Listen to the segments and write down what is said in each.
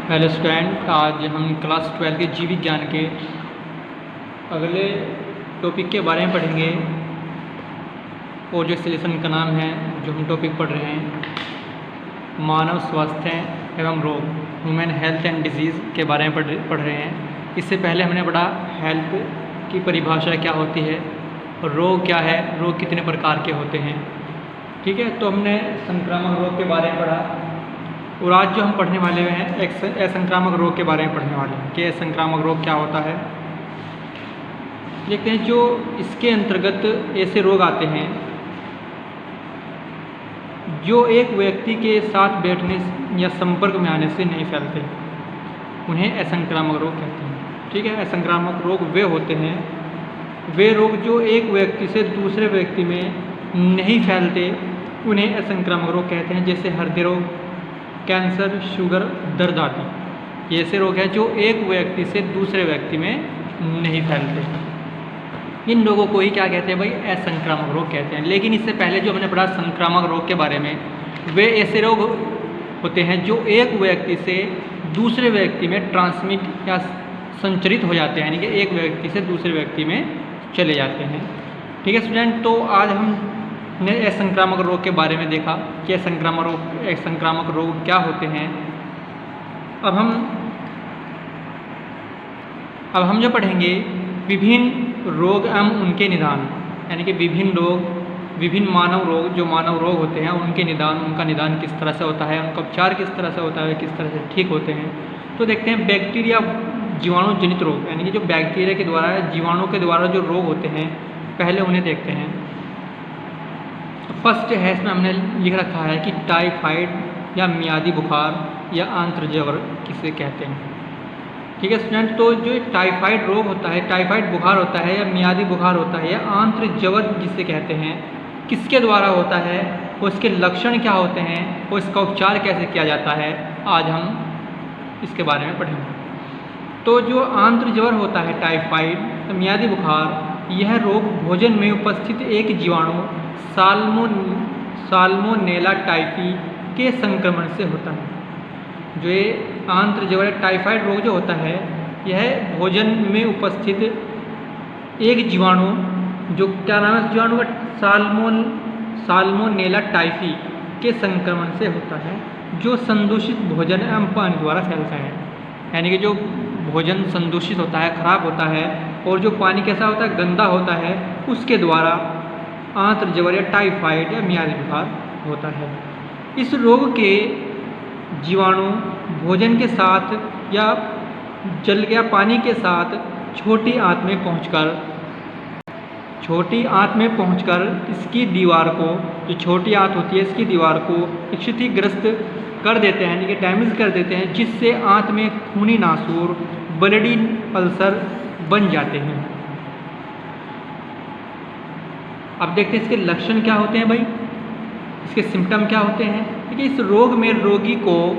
Hello student, आज हम class 12 के जीव विज्ञान के अगले टॉपिक के बारे में पढ़ेंगे। और जो सिलेक्शन का नाम है, जो हम टॉपिक पढ़ रहे हैं, मानव स्वास्थ्य एवं रोग, ह्यूमन हेल्थ एंड डिजीज़ के बारे में पढ़ रहे हैं। इससे पहले हमने पढ़ा हेल्थ की परिभाषा क्या होती है, रोग क्या है, रोग कितने प्रकार के होते हैं। ठीक है, तो हमने संक्रामक रोग के बारे में पढ़ा। और आज जो हम पढ़ने वाले हैं असंक्रामक रोग के बारे में पढ़ने वाले हैं कि असंक्रामक रोग क्या होता है। देखते हैं, जो इसके अंतर्गत ऐसे रोग आते हैं जो एक व्यक्ति के साथ बैठने या संपर्क में आने से नहीं फैलते, उन्हें असंक्रामक रोग कहते हैं। ठीक है, असंक्रामक रोग वे होते हैं, वे रोग जो एक व्यक्ति से दूसरे व्यक्ति में नहीं फैलते, उन्हें असंक्रामक रोग कहते हैं। जैसे हृदय रोग, कैंसर, शुगर, दर्द आदि, ये ऐसे रोग हैं जो एक व्यक्ति से दूसरे व्यक्ति में नहीं फैलते। इन रोगों को ही क्या कहते हैं भाई? असंक्रामक रोग कहते हैं। लेकिन इससे पहले जो हमने पढ़ा संक्रामक रोग के बारे में, वे ऐसे रोग होते हैं जो एक व्यक्ति से दूसरे व्यक्ति में ट्रांसमिट या संचरित हो जाते हैं, यानी कि एक व्यक्ति से दूसरे व्यक्ति में चले जाते हैं। ठीक है स्टूडेंट, तो आज हमने असंक्रामक रोग के बारे में देखा कि असंक्रामक रोग क्या होते हैं। अब हम जो पढ़ेंगे विभिन्न रोग एवं उनके निदान, यानी कि विभिन्न मानव रोग, जो मानव रोग होते हैं उनके निदान, उनका निदान किस तरह से होता है, उनका उपचार किस तरह से होता है, किस तरह से ठीक होते हैं। तो देखते हैं बैक्टीरिया जीवाणु जनित रोग, यानी कि जो बैक्टीरिया के द्वारा, जीवाणु के द्वारा जो रोग होते हैं, पहले उन्हें देखते हैं। फर्स्ट है, इसमें हमने लिख रखा है कि टाइफाइड या मियादी बुखार या आंत्रज्वर किसे कहते हैं। ठीक है स्टूडेंट, तो जो टाइफाइड रोग होता है, टाइफाइड बुखार होता है या मियादी बुखार होता है या आंत्रज्वर जिसे कहते हैं, किसके द्वारा होता है, उसके लक्षण क्या होते हैं और इसका उपचार कैसे किया जाता है, आज हम इसके बारे में पढ़ेंगे। तो जो आंत्रज्वर होता है, टाइफाइड, मियादी बुखार, यह रोग भोजन में उपस्थित एक जीवाणु साल्मोनेला टाइफी के संक्रमण से होता है। जो ये आंत्रज्वर टाइफाइड रोग जो होता है, यह भोजन में उपस्थित एक जीवाणु, जो क्या नाम है जीवाणु का, साल्मोनेला टाइफी के संक्रमण से होता है, जो संदूषित भोजन एवं पानी द्वारा फैलता है। यानी कि जो भोजन संदूषित होता है, खराब होता है, और जो पानी कैसा होता है, गंदा होता है, उसके द्वारा आंत्रज्वर या टाइफाइड या मियादी बुखार होता है। इस रोग के जीवाणु भोजन के साथ या जल या पानी के साथ छोटी आंत में पहुंचकर इसकी दीवार को, जो छोटी आंत होती है, इसकी दीवार को क्षतिग्रस्त कर देते हैं, यानी कि डैमेज कर देते हैं, जिससे आंत में खूनी नासूर, ब्लडी अल्सर बन जाते हैं। अब देखते हैं इसके लक्षण क्या होते हैं भाई, इसके सिम्टम क्या होते हैं। देखिए, इस रोग में रोगी को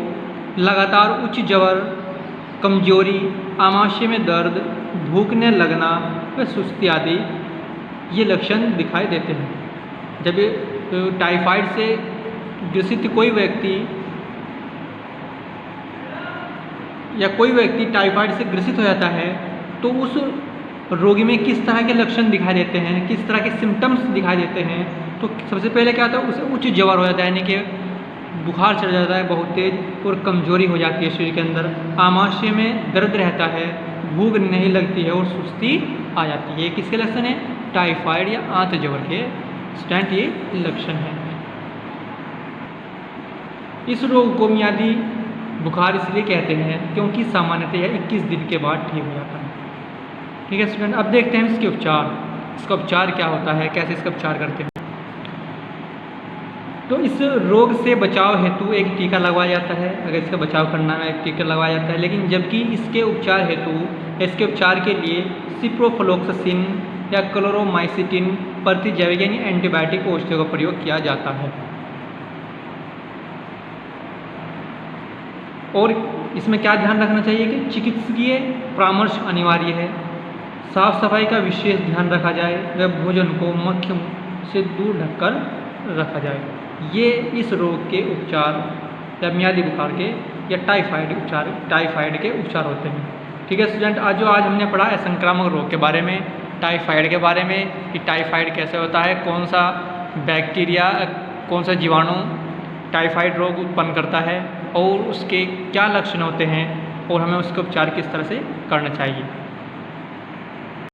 लगातार उच्च ज्वर, कमजोरी, आमाशय में दर्द, भूखने लगना व सुस्ती आदि ये लक्षण दिखाई देते हैं। जब टाइफाइड से ग्रसित कोई व्यक्ति टाइफाइड से ग्रसित हो जाता है, तो उस रोगी में किस तरह के लक्षण दिखाई देते हैं, किस तरह के सिम्टम्स दिखाई देते हैं। तो सबसे पहले क्या होता है, उसे उच्च ज्वर हो जाता है, यानी कि बुखार चढ़ जाता है बहुत तेज, और कमजोरी हो जाती है शरीर के अंदर, आमाशय में दर्द रहता है, भूख नहीं लगती है और सुस्ती आ जाती है। ये किसके लक्षण है? टाइफाइड या आंत्रज्वर के स्टूडेंट ये लक्षण है। इस रोग को मियादी बुखार इसलिए कहते हैं क्योंकि सामान्यतः 21 दिन के बाद ठीक हो जाता है। ठीक है स्टूडेंट, अब देखते हैं इसका उपचार क्या होता है, कैसे इसका उपचार करते हैं। तो इस रोग से बचाव हेतु एक टीका लगवाया जाता है। अगर इसका बचाव करना है, एक टीका लगवाया जाता है। लेकिन जबकि इसके उपचार के लिए सिप्रोफ्लोक्सासिन या क्लोरोमाइसिटिन प्रतिजैविक यानी एंटीबायोटिक औषधियों का प्रयोग किया जाता है। और इसमें क्या ध्यान रखना चाहिए कि चिकित्सकीय परामर्श अनिवार्य है, साफ सफाई का विशेष ध्यान रखा जाए, व भोजन को मक्खियों से दूर ढककर रखा जाए। ये इस रोग के उपचार या मियादी बुखार के या टाइफाइड के उपचार होते हैं। ठीक है स्टूडेंट, आज हमने पढ़ा असंक्रामक रोग के बारे में, टाइफाइड के बारे में कि टाइफाइड कैसे होता है, कौन सा बैक्टीरिया, कौन सा जीवाणु टाइफाइड रोग उत्पन्न करता है और उसके क्या लक्षण होते हैं और हमें उसका उपचार किस तरह से करना चाहिए।